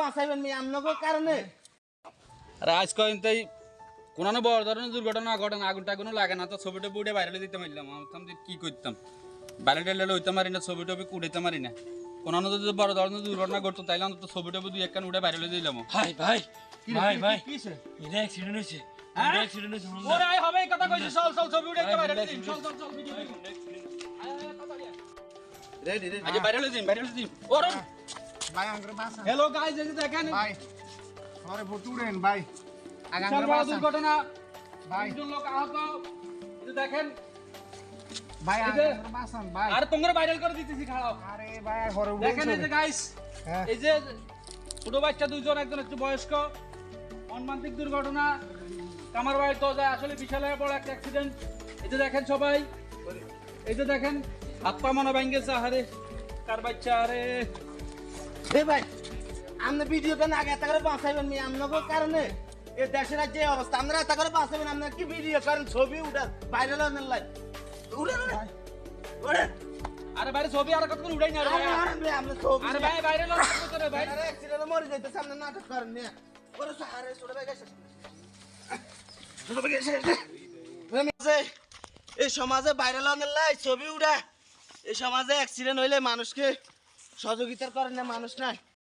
বাঁচাইবেন me আমনগো কারণে। আরে আজ কইনতেই কোন না বড় ধরনের দুর্ঘটনা ঘটে না, আগুন টাগুনও লাগে না, তো ছবিটা বুড়ে বাইরে দিতে পারলাম। আমি কি করতাম, বাইরে টেলে লইতে পারি না, ছবিটা উড়াইতে পারি না। কোন যদি বড় ধরনের দুর্ঘটনা ঘটতো তাইলে অন্তত ছবিটা দুই একখান উড়ে বাইরে দিলাম। ভাই ভাই ভাই ভাই কিসে এটা অ্যাক্সিডেন্ট হইছে, হ্যাঁ? এটা অ্যাক্সিডেন্ট হইছে। ওরে আই হবে এই কথা কইছিস, চল চল ছবি উড়াইতে বাইরে দিন, চল চল চল ভিডিও রেডি রেডি আজ বাইরে দিন, বাইরে দিন। ওরে ভাই আঙ্গুর বাসা হ্যালো গাইস, এই যে দেখেন ভাই আরে বটুরেন ভাই বিশাল আঙ্গুর বড় বাসা দুর্ঘটনা, ভাই 2 জন লোক আহত। এই যে দেখেন ভাই এই যে- আঙ্গুর বাসা ভাই আর তোমরা ভাইরাল করে দিতেছি, খাড়াও। আরে ভাই ঘরে দেখেন এই যে গাইস, হ্যাঁ। এই যে ছোট বাচ্চা দুইজন, একজন একটু বয়স্ক, মর্মান্তিক দুর্ঘটনা। কামার ভাই তো যায় আসলে বিশাল বড় একটা অ্যাক্সিডেন্ট। এই যে দেখেন সবাই, এই যে দেখেন হাত পা মনে ভাঙ্গেছে। আরে কার বাচ্চা, আরে এ ভাই আপনি ভিডিওটা না আগে এত করে বাঁচাইবেন মি আমনগো কারণে। এই দেশের যে অবস্থা আপনারা এত করে বাঁচাইবেন, আপনারা কি ভিডিও করেন ছবি উঠান ভাইরাল হন লাইন উড়েন উড়েন আরে বাইরে ছবি আর কত করে উড়াই না রে ভাই। আমরা ছবি আরে ভাই বাইরে লোক কত রে ভাই। আরে অ্যাক্সিডেন্টে মরে যাইতে সামনে নাটক করেন না ওরে আরে ছোট ভাই গেছে ছোট ভাই গেছে এই সমাজে ভাইরাল হন লাই ছবি উড়া। এই সমাজে অ্যাক্সিডেন্ট হইলে মানুষকে সহযোগিতা করেন না মানুষ নাই।